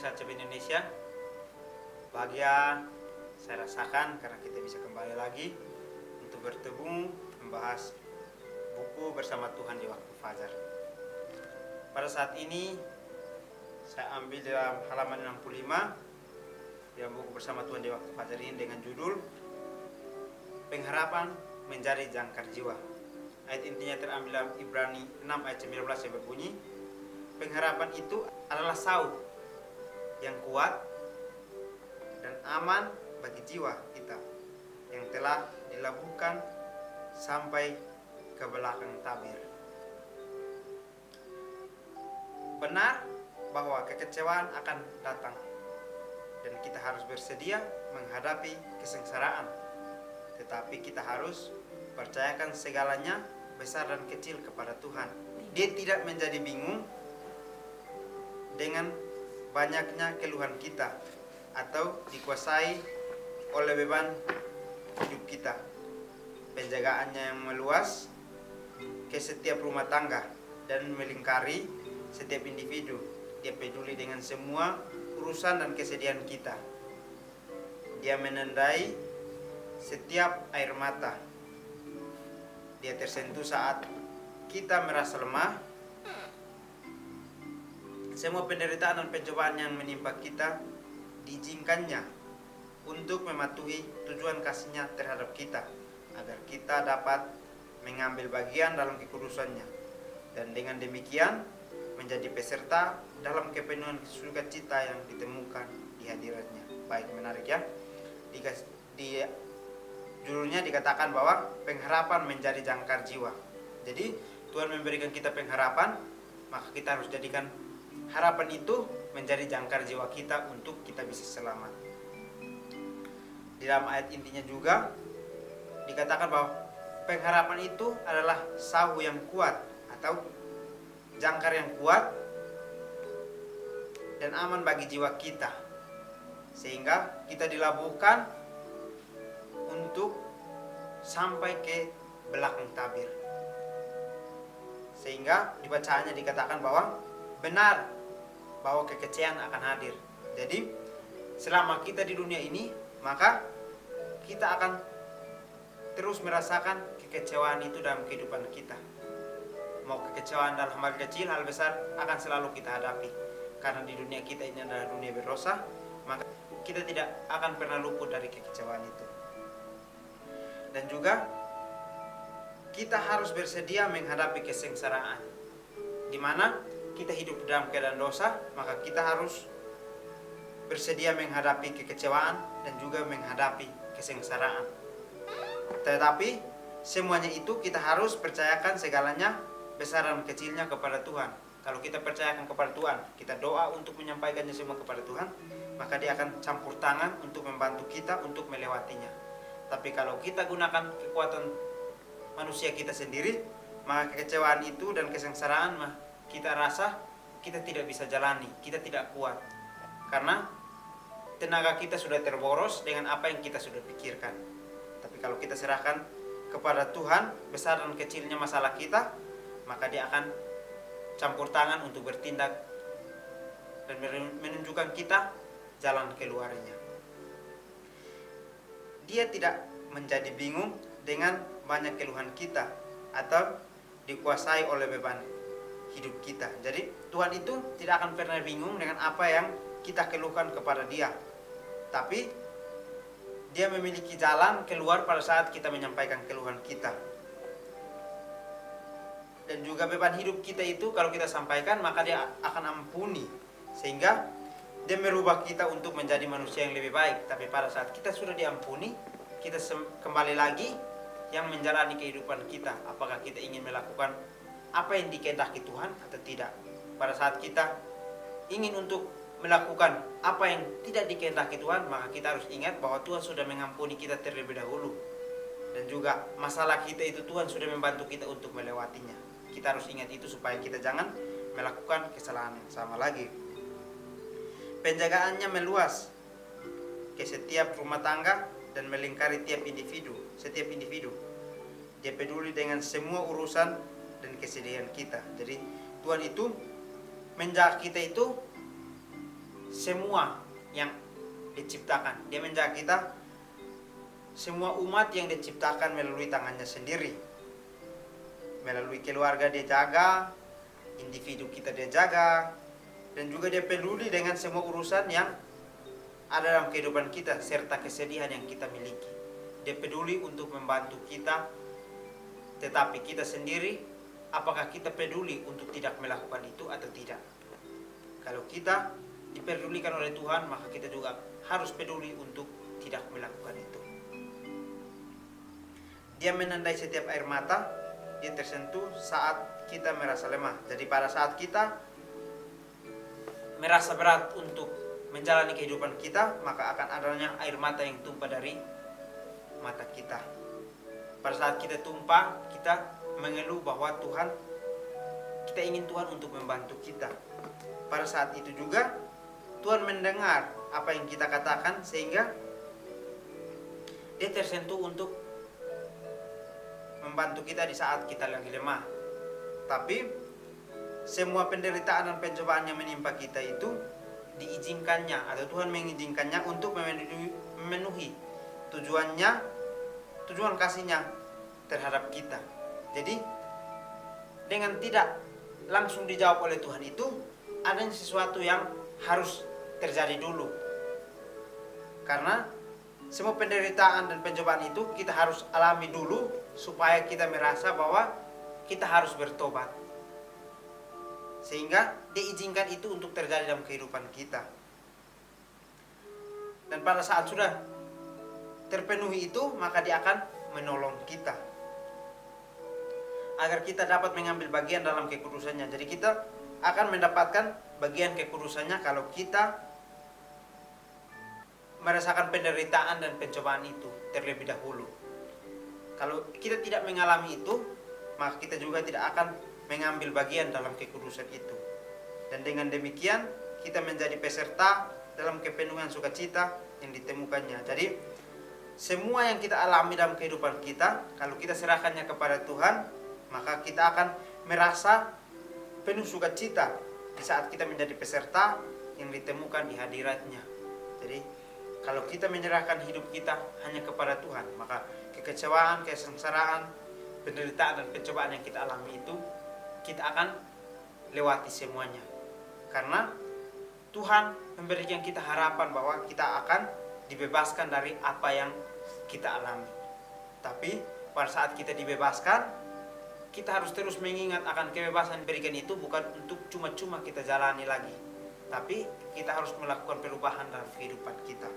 Sacep Indonesia. Bahagia saya rasakan karena kita bisa kembali lagi untuk bertemu membahas buku bersama Tuhan di waktu fajar. Pada saat ini saya ambil dalam halaman 65 yang buku bersama Tuhan di waktu fajar ini dengan judul Pengharapan Menjadi Jangkar Jiwa. Ayat intinya terambil dalam Ibrani 6 ayat 19 yang berbunyi, pengharapan itu adalah sauh yang kuat dan aman bagi jiwa kita yang telah dilabuhkan sampai ke belakang tabir. Benar bahwa kekecewaan akan datang dan kita harus bersedia menghadapi kesengsaraan, tetapi kita harus percayakan segalanya besar dan kecil kepada Tuhan. Dia tidak menjadi bingung dengan banyaknya keluhan kita atau dikuasai oleh beban hidup kita. Penjagaannya yang meluas ke setiap rumah tangga dan melingkari setiap individu. Dia peduli dengan semua urusan dan kesedihan kita. Dia menandai setiap air mata. Dia tersentuh saat kita merasa lemah. Semua penderitaan dan pencobaan yang menimpa kita diizinkannya untuk mematuhi tujuan kasihnya terhadap kita, agar kita dapat mengambil bagian dalam kekudusannya, dan dengan demikian menjadi peserta dalam kepenuhan sukacita yang ditemukan di hadiratnya. Baik, menarik ya. Di judulnya dikatakan bahwa pengharapan menjadi jangkar jiwa. Jadi Tuhan memberikan kita pengharapan, maka kita harus jadikan harapan itu menjadi jangkar jiwa kita untuk kita bisa selamat. Di dalam ayat intinya juga dikatakan bahwa pengharapan itu adalah sauh yang kuat atau jangkar yang kuat dan aman bagi jiwa kita, sehingga kita dilabuhkan untuk sampai ke belakang tabir. Sehingga di bacaannya dikatakan bahwa benar bahwa kekecewaan akan hadir. Jadi selama kita di dunia ini, maka kita akan terus merasakan kekecewaan itu dalam kehidupan kita. Mau kekecewaan dalam hal kecil, hal besar akan selalu kita hadapi. Karena di dunia kita ini adalah dunia berdosa, maka kita tidak akan pernah luput dari kekecewaan itu. Dan juga kita harus bersedia menghadapi kesengsaraan, di mana kita hidup dalam keadaan dosa, maka kita harus bersedia menghadapi kekecewaan dan juga menghadapi kesengsaraan. Tetapi semuanya itu kita harus percayakan segalanya besar dan kecilnya kepada Tuhan. Kalau kita percayakan kepada Tuhan, kita doa untuk menyampaikannya semua kepada Tuhan, maka Dia akan campur tangan untuk membantu kita untuk melewatinya. Tapi kalau kita gunakan kekuatan manusia kita sendiri, maka kekecewaan itu dan kesengsaraan kita rasa kita tidak bisa jalani, kita tidak kuat. Karena tenaga kita sudah terboros dengan apa yang kita sudah pikirkan. Tapi kalau kita serahkan kepada Tuhan besar dan kecilnya masalah kita, maka Dia akan campur tangan untuk bertindak dan menunjukkan kita jalan keluarnya. Dia tidak menjadi bingung dengan banyak keluhan kita atau dikuasai oleh beban hidup kita. Jadi Tuhan itu tidak akan pernah bingung dengan apa yang kita keluhkan kepada Dia. Tapi Dia memiliki jalan keluar pada saat kita menyampaikan keluhan kita. Dan juga beban hidup kita itu kalau kita sampaikan, maka Dia akan ampuni, sehingga Dia merubah kita untuk menjadi manusia yang lebih baik. Tapi pada saat kita sudah diampuni, kita kembali lagi yang menjalani kehidupan kita. Apakah kita ingin melakukan apa yang dikehendaki Tuhan atau tidak. Pada saat kita ingin untuk melakukan apa yang tidak dikehendaki Tuhan, maka kita harus ingat bahwa Tuhan sudah mengampuni kita terlebih dahulu. Dan juga masalah kita itu Tuhan sudah membantu kita untuk melewatinya. Kita harus ingat itu supaya kita jangan melakukan kesalahan yang sama lagi. Penjagaannya meluas ke setiap rumah tangga dan melingkari setiap individu. Dia peduli dengan semua urusan dan kesedihan kita. Jadi Tuhan itu menjaga kita itu semua yang diciptakan. Dia menjaga kita, semua umat yang diciptakan melalui tangannya sendiri. Melalui keluarga dia jaga, individu kita dia jaga, dan juga dia peduli dengan semua urusan yang ada dalam kehidupan kita serta kesedihan yang kita miliki. Dia peduli untuk membantu kita, tetapi kita sendiri, apakah kita peduli untuk tidak melakukan itu atau tidak? Kalau kita dipedulikan oleh Tuhan, maka kita juga harus peduli untuk tidak melakukan itu. Dia menandai setiap air mata, dia tersentuh saat kita merasa lemah. Jadi pada saat kita merasa berat untuk menjalani kehidupan kita, maka akan adanya air mata yang tumpah dari mata kita. Pada saat kita tumpah, kita mengeluh bahwa Tuhan, kita ingin Tuhan untuk membantu kita. Pada saat itu juga Tuhan mendengar apa yang kita katakan, sehingga dia tersentuh untuk membantu kita di saat kita lagi lemah. Tapi semua penderitaan dan pencobaan yang menimpa kita itu diizinkannya, atau Tuhan mengizinkannya untuk memenuhi tujuan kasihnya terhadap kita. Jadi dengan tidak langsung dijawab oleh Tuhan itu, adanya sesuatu yang harus terjadi dulu. Karena semua penderitaan dan pencobaan itu kita harus alami dulu, supaya kita merasa bahwa kita harus bertobat. Sehingga diizinkan itu untuk terjadi dalam kehidupan kita. Dan pada saat sudah terpenuhi itu, maka dia akan menolong kita, agar kita dapat mengambil bagian dalam kekudusannya. Jadi kita akan mendapatkan bagian kekudusannya kalau kita merasakan penderitaan dan pencobaan itu terlebih dahulu. Kalau kita tidak mengalami itu, maka kita juga tidak akan mengambil bagian dalam kekudusan itu. Dan dengan demikian kita menjadi peserta dalam kepenuhan sukacita yang ditemukannya. Jadi semua yang kita alami dalam kehidupan kita, kalau kita serahkannya kepada Tuhan, maka kita akan merasa penuh sukacita di saat kita menjadi peserta yang ditemukan di hadiratnya. Jadi kalau kita menyerahkan hidup kita hanya kepada Tuhan, maka kekecewaan, kesengsaraan, penderitaan dan pencobaan yang kita alami itu, kita akan lewati semuanya. Karena Tuhan memberikan kita harapan bahwa kita akan dibebaskan dari apa yang kita alami. Tapi pada saat kita dibebaskan, kita harus terus mengingat akan kebebasan diberikan itu bukan untuk cuma-cuma kita jalani lagi, tapi kita harus melakukan perubahan dalam kehidupan kita.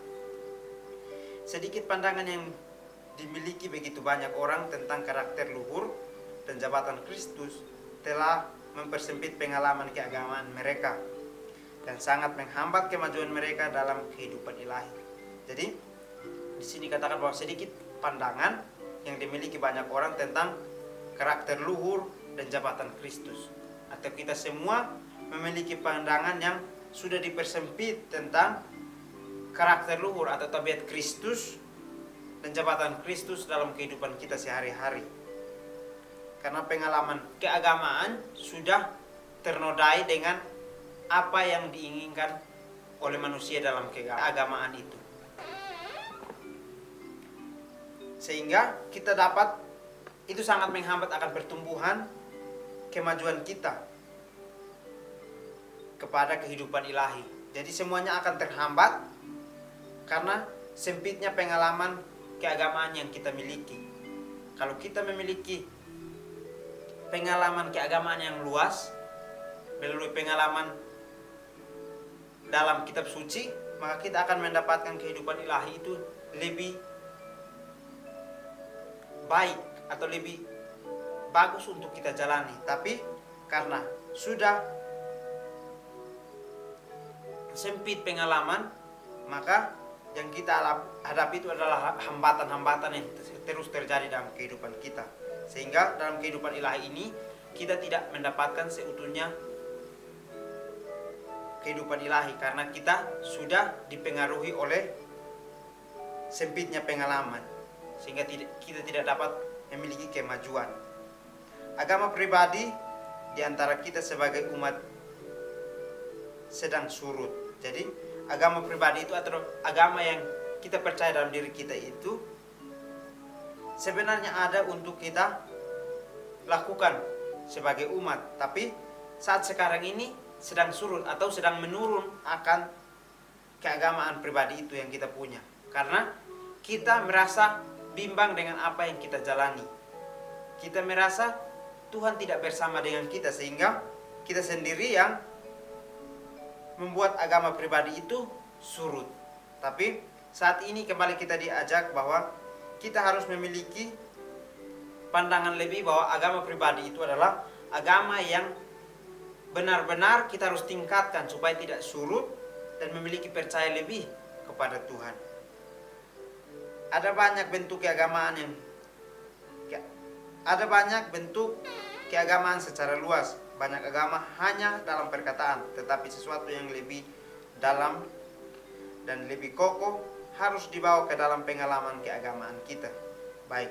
Sedikit pandangan yang dimiliki begitu banyak orang tentang karakter luhur dan jabatan Kristus telah mempersempit pengalaman keagamaan mereka dan sangat menghambat kemajuan mereka dalam kehidupan ilahi. Jadi di sini katakan bahwa sedikit pandangan yang dimiliki banyak orang tentang karakter luhur dan jabatan Kristus, atau kita semua memiliki pandangan yang sudah dipersempit tentang karakter luhur atau tabiat Kristus dan jabatan Kristus dalam kehidupan kita sehari-hari. Karena pengalaman keagamaan sudah ternodai dengan apa yang diinginkan oleh manusia dalam keagamaan itu. Sehingga kita dapat, itu sangat menghambat akan pertumbuhan kemajuan kita kepada kehidupan ilahi. Jadi semuanya akan terhambat karena sempitnya pengalaman keagamaan yang kita miliki. Kalau kita memiliki pengalaman keagamaan yang luas melalui pengalaman dalam kitab suci, maka kita akan mendapatkan kehidupan ilahi itu lebih baik atau lebih bagus untuk kita jalani. Tapi karena sudah sempit pengalaman, maka yang kita hadapi itu adalah hambatan-hambatan yang terus terjadi dalam kehidupan kita. Sehingga dalam kehidupan ilahi ini kita tidak mendapatkan seutuhnya kehidupan ilahi, karena kita sudah dipengaruhi oleh sempitnya pengalaman, sehingga kita tidak dapat memiliki kemajuan. Agama pribadi di antara kita sebagai umat sedang surut. Jadi agama pribadi itu atau agama yang kita percaya dalam diri kita itu sebenarnya ada untuk kita lakukan sebagai umat, tapi saat sekarang ini sedang surut atau sedang menurun akan keagamaan pribadi itu yang kita punya, karena kita merasa bimbang dengan apa yang kita jalani. Kita merasa Tuhan tidak bersama dengan kita, sehingga kita sendiri yang membuat agama pribadi itu surut. Tapi saat ini kembali kita diajak bahwa kita harus memiliki pandangan lebih bahwa agama pribadi itu adalah agama yang benar-benar kita harus tingkatkan supaya tidak surut dan memiliki percaya lebih kepada Tuhan. Ada banyak bentuk keagamaan secara luas. Banyak agama hanya dalam perkataan, tetapi sesuatu yang lebih dalam dan lebih kokoh harus dibawa ke dalam pengalaman keagamaan kita. Baik,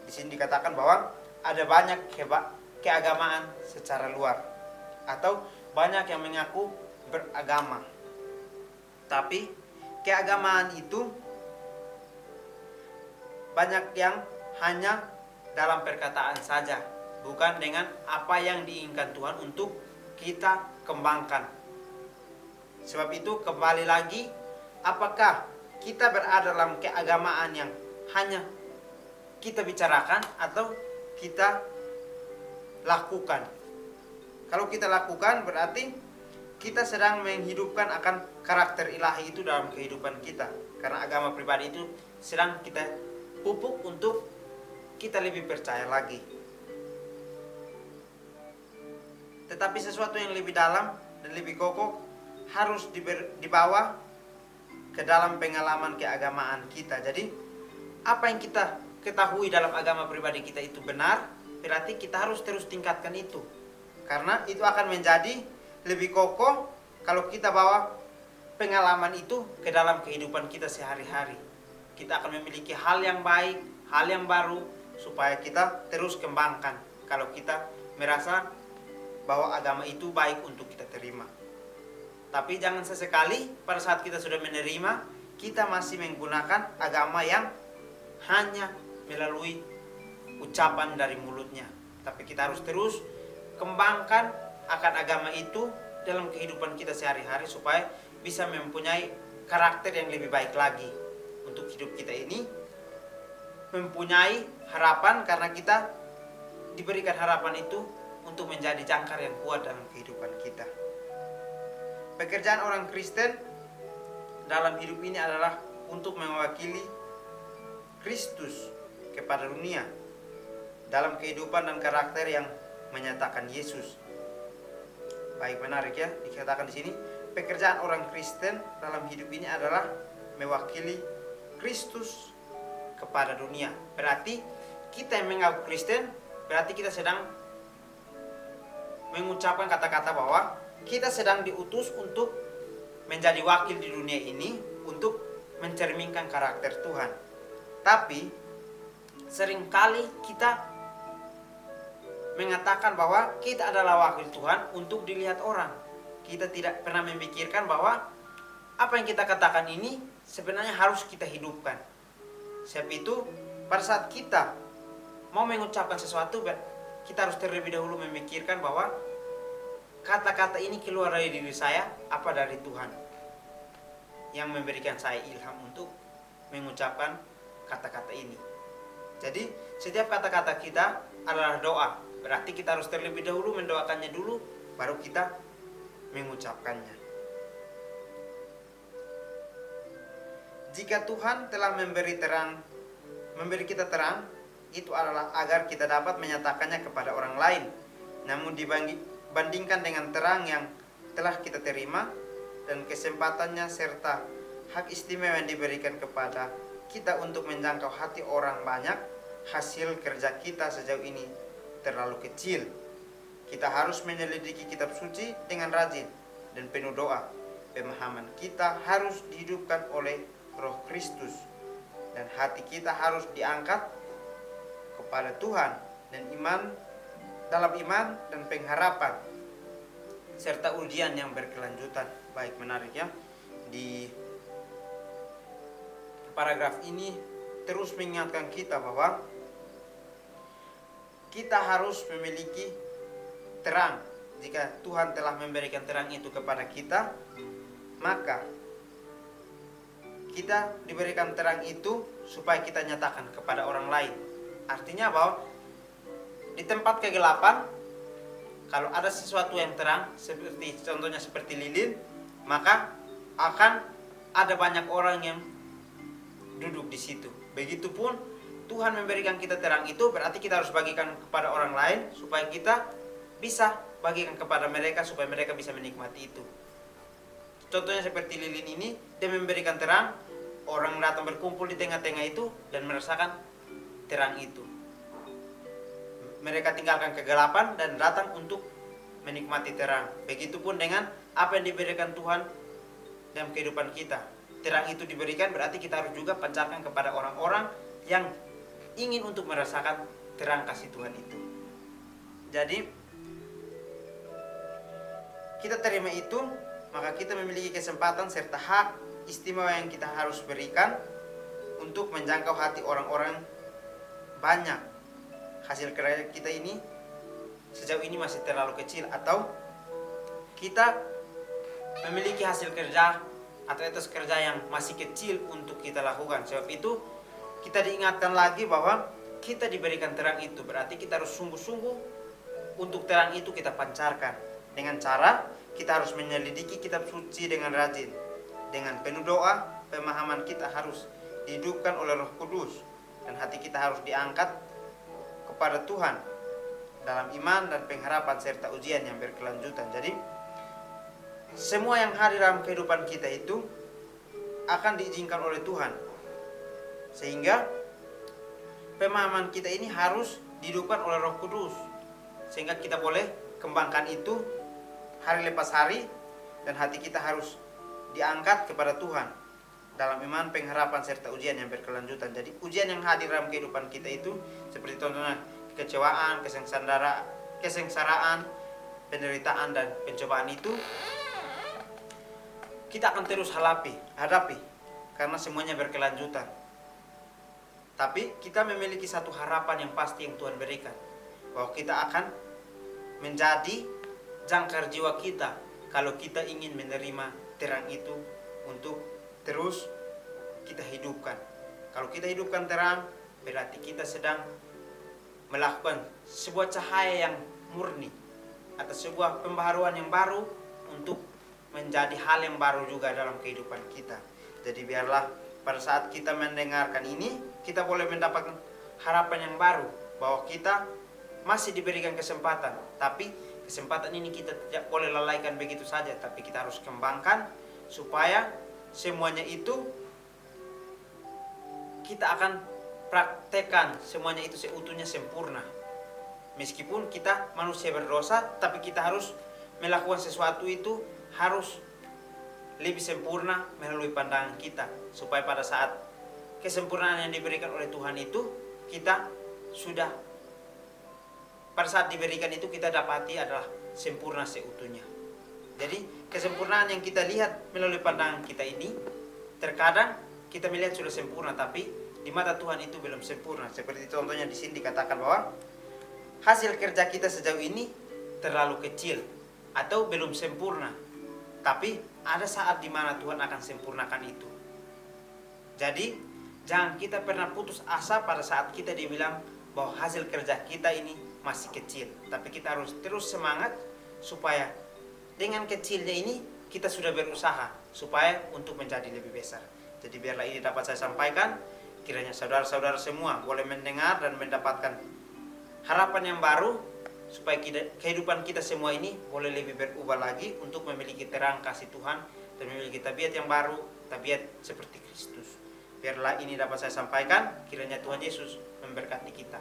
di sini dikatakan bahwa ada banyak keagamaan secara luar atau banyak yang mengaku beragama. Tapi keagamaan itu banyak yang hanya dalam perkataan saja, bukan dengan apa yang diinginkan Tuhan untuk kita kembangkan. Sebab itu kembali lagi, apakah kita berada dalam keagamaan yang hanya kita bicarakan atau kita lakukan? Kalau kita lakukan berarti kita sedang menghidupkan akan karakter ilahi itu dalam kehidupan kita. Karena agama pribadi itu sedang kita pupuk untuk kita lebih percaya lagi. Tetapi sesuatu yang lebih dalam dan lebih kokoh harus dibawa ke dalam pengalaman keagamaan kita. Jadi apa yang kita ketahui dalam agama pribadi kita itu benar, berarti kita harus terus tingkatkan itu. Karena itu akan menjadi lebih kokoh kalau kita bawa pengalaman itu ke dalam kehidupan kita sehari-hari. Kita akan memiliki hal yang baik, hal yang baru, supaya kita terus kembangkan. Kalau kita merasa bahwa agama itu baik untuk kita terima. Tapi jangan sesekali pada saat kita sudah menerima, kita masih menggunakan agama yang hanya melalui ucapan dari mulutnya. Tapi kita harus terus kembangkan akan agama itu dalam kehidupan kita sehari-hari supaya bisa mempunyai karakter yang lebih baik lagi untuk hidup kita ini, mempunyai harapan karena kita diberikan harapan itu untuk menjadi jangkar yang kuat dalam kehidupan kita. Pekerjaan orang Kristen dalam hidup ini adalah untuk mewakili Kristus kepada dunia dalam kehidupan dan karakter yang menyatakan Yesus. Baik, menarik ya, dikatakan di sini pekerjaan orang Kristen dalam hidup ini adalah mewakili Kristus kepada dunia. Berarti kita yang mengaku Kristen, berarti kita sedang mengucapkan kata-kata bahwa kita sedang diutus untuk menjadi wakil di dunia ini untuk mencerminkan karakter Tuhan. Tapi seringkali kita mengatakan bahwa kita adalah wakil Tuhan untuk dilihat orang. Kita tidak pernah memikirkan bahwa apa yang kita katakan ini sebenarnya harus kita hidupkan. Sebab itu pada saat kita mau mengucapkan sesuatu, kita harus terlebih dahulu memikirkan bahwa kata-kata ini keluar dari diri saya apa dari Tuhan yang memberikan saya ilham untuk mengucapkan kata-kata ini. Jadi setiap kata-kata kita adalah doa. Berarti kita harus terlebih dahulu mendoakannya dulu, baru kita mengucapkannya. Jika Tuhan telah memberi kita terang, itu adalah agar kita dapat menyatakannya kepada orang lain. Namun dibandingkan dengan terang yang telah kita terima dan kesempatannya serta hak istimewa yang diberikan kepada kita untuk menjangkau hati orang banyak, hasil kerja kita sejauh ini terlalu kecil. Kita harus menyelidiki kitab suci dengan rajin dan penuh doa. Pemahaman kita harus dihidupkan oleh Roh Kristus dan hati kita harus diangkat kepada Tuhan dan dalam iman dan pengharapan serta ujian yang berkelanjutan. Baik, menarik ya. di paragraf ini terus mengingatkan kita bahwa kita harus memiliki terang. Jika Tuhan telah memberikan terang itu kepada kita, maka kita diberikan terang itu supaya kita nyatakan kepada orang lain. Artinya bahwa di tempat kegelapan, kalau ada sesuatu yang terang, contohnya seperti lilin, maka akan ada banyak orang yang duduk di situ. Begitupun Tuhan memberikan kita terang itu, berarti kita harus bagikan kepada orang lain supaya kita bisa bagikan kepada mereka supaya mereka bisa menikmati itu. Contohnya seperti lilin ini, dia memberikan terang, orang datang berkumpul di tengah-tengah itu dan merasakan terang itu. Mereka tinggalkan kegelapan dan datang untuk menikmati terang. Begitupun dengan apa yang diberikan Tuhan dalam kehidupan kita. Terang itu diberikan berarti kita harus juga pancarkan kepada orang-orang yang ingin untuk merasakan terang kasih Tuhan itu. Jadi kita terima itu, maka kita memiliki kesempatan serta hak istimewa yang kita harus berikan untuk menjangkau hati orang-orang banyak. Hasil kerja kita ini sejauh ini masih terlalu kecil, atau kita memiliki hasil kerja atau etos kerja yang masih kecil untuk kita lakukan. Sebab itu kita diingatkan lagi bahwa kita diberikan terang itu, berarti kita harus sungguh-sungguh untuk terang itu kita pancarkan. Dengan cara kita harus menyelidiki kitab suci dengan rajin. Dengan penuh doa, pemahaman kita harus dihidupkan oleh Roh Kudus, dan hati kita harus diangkat kepada Tuhan dalam iman dan pengharapan serta ujian yang berkelanjutan. Jadi semua yang hadir dalam kehidupan kita itu akan diizinkan oleh Tuhan, sehingga pemahaman kita ini harus dihidupkan oleh Roh Kudus, sehingga kita boleh kembangkan itu hari lepas hari, dan hati kita harus diangkat kepada Tuhan dalam iman, pengharapan serta ujian yang berkelanjutan. Jadi ujian yang hadir dalam kehidupan kita itu seperti contohnya kekecewaan, kesengsaraan, penderitaan dan pencobaan itu kita akan terus hadapi karena semuanya berkelanjutan. Tapi kita memiliki satu harapan yang pasti yang Tuhan berikan, bahwa kita akan menjadi jangkar jiwa kita kalau kita ingin menerima terang itu untuk terus kita hidupkan. Kalau kita hidupkan terang, berarti kita sedang melakukan sebuah cahaya yang murni atau sebuah pembaharuan yang baru untuk menjadi hal yang baru juga dalam kehidupan kita. Jadi biarlah pada saat kita mendengarkan ini, kita boleh mendapatkan harapan yang baru, bahwa kita masih diberikan kesempatan. Tapi kesempatan ini kita tidak boleh lalaikan begitu saja, tapi kita harus kembangkan supaya semuanya itu kita akan praktekkan, semuanya itu seutuhnya sempurna. Meskipun kita manusia berdosa, tapi kita harus melakukan sesuatu itu harus lebih sempurna melalui pandangan kita, supaya pada saat kesempurnaan yang diberikan oleh Tuhan itu kita sudah, pada saat diberikan itu kita dapati adalah sempurna seutuhnya. Jadi kesempurnaan yang kita lihat melalui pandangan kita ini, terkadang kita melihat sudah sempurna, tapi di mata Tuhan itu belum sempurna. Seperti contohnya di sini dikatakan bahwa hasil kerja kita sejauh ini terlalu kecil atau belum sempurna. Tapi ada saat di mana Tuhan akan sempurnakan itu. Jadi jangan kita pernah putus asa pada saat kita dibilang bahwa hasil kerja kita ini masih kecil. Tapi kita harus terus semangat supaya dengan kecilnya ini kita sudah berusaha supaya untuk menjadi lebih besar. Jadi biarlah ini dapat saya sampaikan, kiranya saudara-saudara semua boleh mendengar dan mendapatkan harapan yang baru, supaya kehidupan kita semua ini boleh lebih berubah lagi untuk memiliki terang kasih Tuhan dan memiliki tabiat yang baru, tabiat seperti Kristus. Biarlah ini dapat saya sampaikan, kiranya Tuhan Yesus memberkati kita.